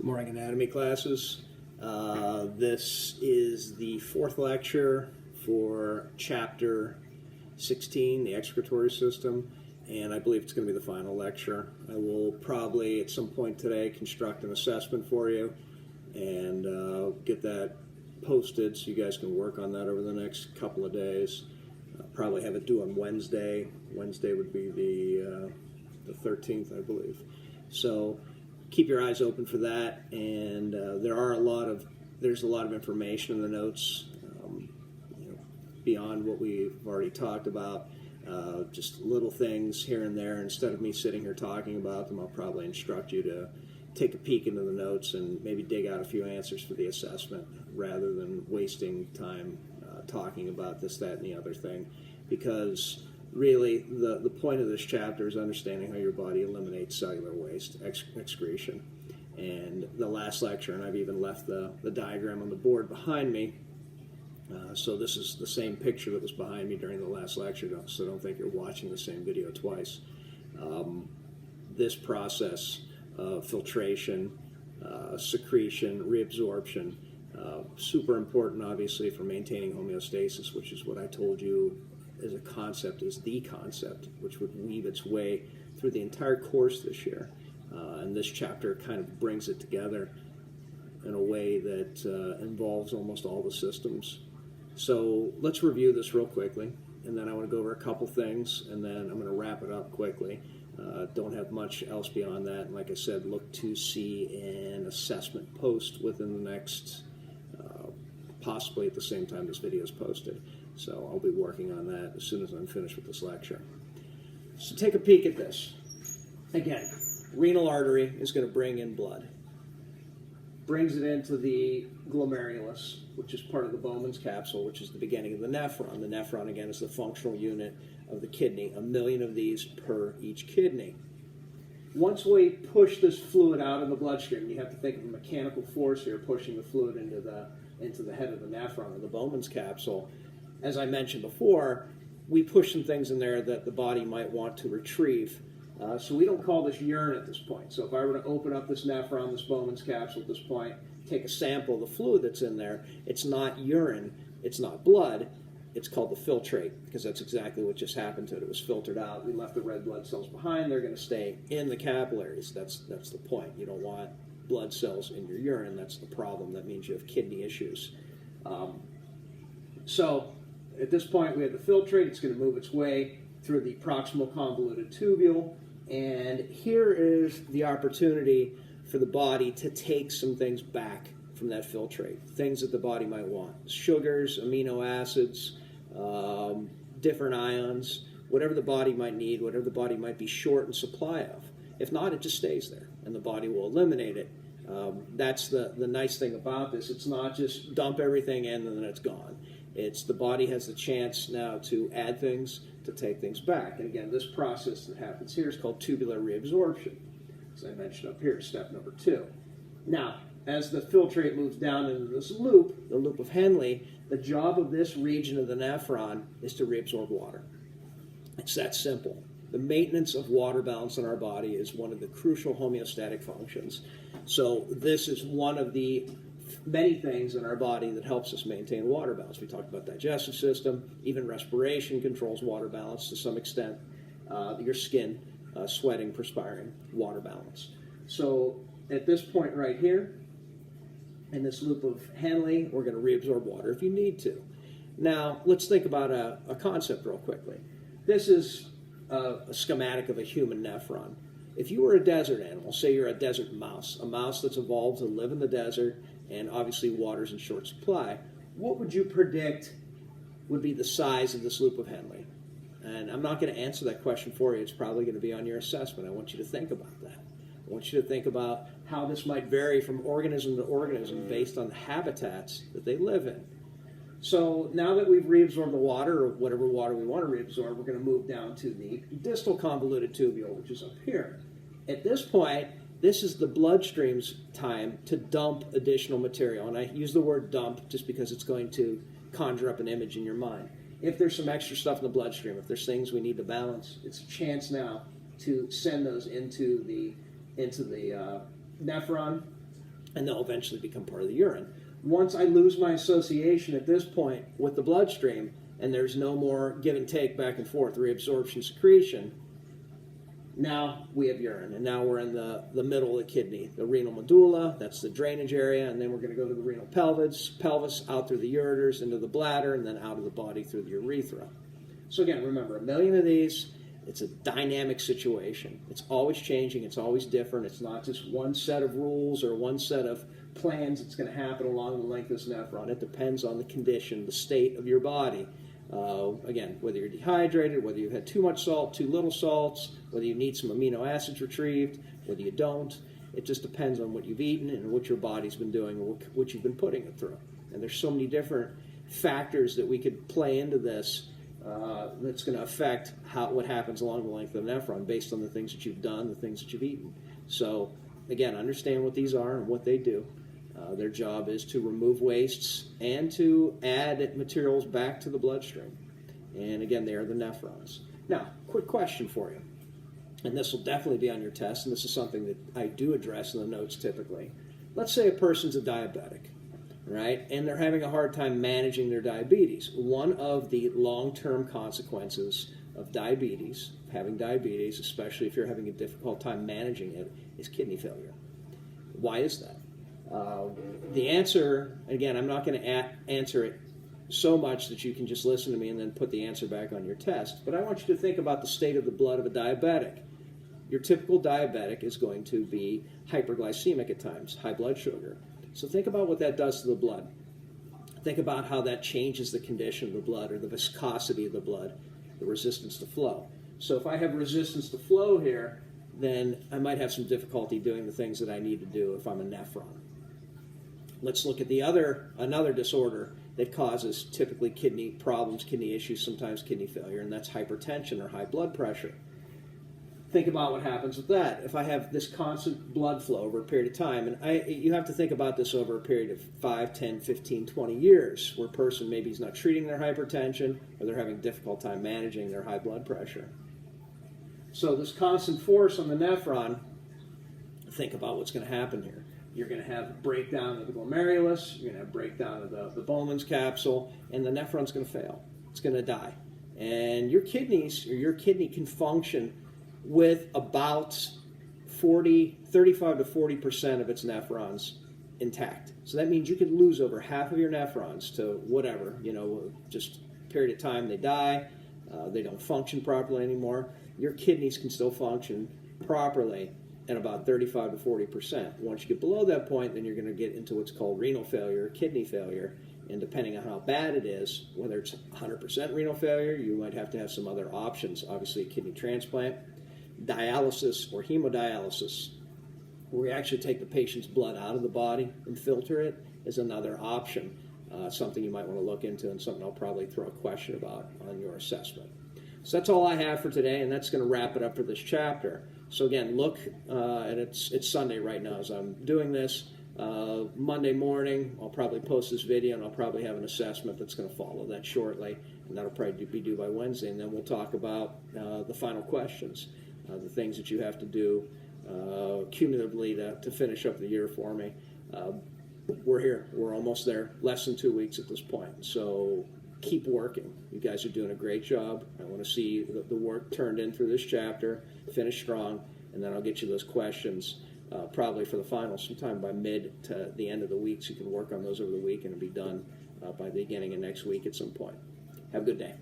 Morning anatomy classes. This is the fourth lecture for Chapter 16, the excretory system, and I believe it's going to be the final lecture. I will probably at some point today construct an assessment for you and get that posted so you guys can work on that over the next couple of days. Probably have it due on Wednesday. Wednesday would be the 13th, I believe. So keep your eyes open for that, and there's a lot of information in the notes, beyond what we've already talked about. Just little things here and there. Instead of me sitting here talking about them, I'll probably instruct you to take a peek into the notes and maybe dig out a few answers for the assessment rather than wasting time talking about this, that, and the other thing, because really the point of this chapter is understanding how your body eliminates cellular waste, excretion. And the last lecture, and I've even left the diagram on the board behind me, so this is the same picture that was behind me during the last lecture, so don't think you're watching the same video twice. This process of filtration, secretion, reabsorption, super important obviously for maintaining homeostasis, which is what I told you as a concept is the concept, which would weave its way through the entire course this year. And this chapter kind of brings it together in a way that involves almost all the systems. So let's review this real quickly, and then I want to go over a couple things, and then I'm going to wrap it up quickly. Don't have much else beyond that. And like I said, look to see an assessment post within the next, possibly at the same time this video is posted. So I'll be working on that as soon as I'm finished with this lecture. So take a peek at this. Again, renal artery is going to bring in blood. Brings it into the glomerulus, which is part of the Bowman's capsule, which is the beginning of the nephron. The nephron, again, is the functional unit of the kidney. 1 million of these per each kidney. Once we push this fluid out of the bloodstream, you have to think of a mechanical force here pushing the fluid into the head of the nephron, or the Bowman's capsule. As I mentioned before, we push some things in there that the body might want to retrieve. So we don't call this urine at this point. So if I were to open up this nephron, this Bowman's capsule at this point, take a sample of the fluid that's in there, it's not urine, it's not blood, it's called the filtrate, because that's exactly what just happened to it. It was filtered out. We left the red blood cells behind. They're going to stay in the capillaries. That's the point. You don't want blood cells in your urine. That's the problem. That means you have kidney issues. So at this point, we have the filtrate. It's going to move its way through the proximal convoluted tubule. And here is the opportunity for the body to take some things back from that filtrate, things that the body might want. Sugars, amino acids, different ions, whatever the body might need, whatever the body might be short in supply of. If not, it just stays there, and the body will eliminate it. That's the nice thing about this. It's not just dump everything in and then it's gone. It's the body has the chance now to add things, to take things back. And again, this process that happens here is called tubular reabsorption, as I mentioned up here, step number 2. Now, as the filtrate moves down into this loop, the loop of Henle, the job of this region of the nephron is to reabsorb water. It's that simple. The maintenance of water balance in our body is one of the crucial homeostatic functions. So this is one of the many things in our body that helps us maintain water balance. We talked about digestive system, even respiration controls water balance to some extent. Your skin, sweating, perspiring, water balance. So at this point right here, in this loop of Henle, we're going to reabsorb water if you need to. Now, let's think about a concept real quickly. This is a schematic of a human nephron. If you were a desert animal, say you're a desert mouse, a mouse that's evolved to live in the desert, and obviously water's in short supply, what would you predict would be the size of this loop of Henle? And I'm not going to answer that question for you. It's probably going to be on your assessment. I want you to think about that. I want you to think about how this might vary from organism to organism based on the habitats that they live in. So now that we've reabsorbed the water, or whatever water we want to reabsorb, we're going to move down to the distal convoluted tubule, which is up here. At this point, this is the bloodstream's time to dump additional material. And I use the word dump just because it's going to conjure up an image in your mind. If there's some extra stuff in the bloodstream, if there's things we need to balance, it's a chance now to send those into the nephron, and they'll eventually become part of the urine. Once I lose my association at this point with the bloodstream, and there's no more give and take back and forth, reabsorption, secretion, now we have urine, and now we're in the middle of the kidney, the renal medulla, that's the drainage area, and then we're going to go to the renal pelvis, out through the ureters, into the bladder, and then out of the body through the urethra. So again, remember, 1 million of these. It's a dynamic situation. It's always changing. It's always different. It's not just one set of rules or one set of plans that's going to happen along the length of this nephron. It depends on the condition, the state of your body. Again, whether you're dehydrated, whether you've had too much salt, too little salts, whether you need some amino acids retrieved, whether you don't. It just depends on what you've eaten and what your body's been doing and what you've been putting it through. And there's so many different factors that we could play into this that's going to affect what happens along the length of the nephron based on the things that you've done, the things that you've eaten. So, again, understand what these are and what they do. Their job is to remove wastes and to add materials back to the bloodstream. And again, they are the nephrons. Now, quick question for you. And this will definitely be on your test, and this is something that I do address in the notes typically. Let's say a person's a diabetic, right? And they're having a hard time managing their diabetes. One of the long-term consequences of diabetes, having diabetes, especially if you're having a difficult time managing it, is kidney failure. Why is that? The answer, again, I'm not going to answer it so much that you can just listen to me and then put the answer back on your test. But I want you to think about the state of the blood of a diabetic. Your typical diabetic is going to be hyperglycemic at times, high blood sugar. So think about what that does to the blood. Think about how that changes the condition of the blood or the viscosity of the blood, the resistance to flow. So if I have resistance to flow here, then I might have some difficulty doing the things that I need to do if I'm a nephron. Let's look at another disorder that causes typically kidney problems, kidney issues, sometimes kidney failure, and that's hypertension or high blood pressure. Think about what happens with that. If I have this constant blood flow over a period of time, and you have to think about this over a period of 5, 10, 15, 20 years, where a person maybe is not treating their hypertension or they're having a difficult time managing their high blood pressure. So this constant force on the nephron, think about what's going to happen here. You're going to have breakdown of the glomerulus, you're going to have breakdown of the Bowman's capsule, and the nephron's going to fail. It's going to die. And your kidneys, or your kidney can function with about 35 to 40% of its nephrons intact. So that means you could lose over half of your nephrons to whatever, just a period of time they die, they don't function properly anymore. Your kidneys can still function properly at about 35 to 40%. Once you get below that point, then you're going to get into what's called renal failure, or kidney failure. And depending on how bad it is, whether it's 100% renal failure, you might have to have some other options. Obviously, a kidney transplant, dialysis, or hemodialysis, where we actually take the patient's blood out of the body and filter it, is another option. Something you might want to look into, and something I'll probably throw a question about on your assessment. So that's all I have for today, and that's going to wrap it up for this chapter. So again, look, and it's Sunday right now as I'm doing this. Monday morning, I'll probably post this video, and I'll probably have an assessment that's going to follow that shortly, and that'll probably be due by Wednesday, and then we'll talk about the final questions, the things that you have to do cumulatively to finish up the year for me. We're here. We're almost there. Less than 2 weeks at this point. So keep working. You guys are doing a great job. I want to see the work turned in through this chapter, finish strong, and then I'll get you those questions probably for the final sometime by mid to the end of the week, so you can work on those over the week and it'll be done by the beginning of next week at some point. Have a good day.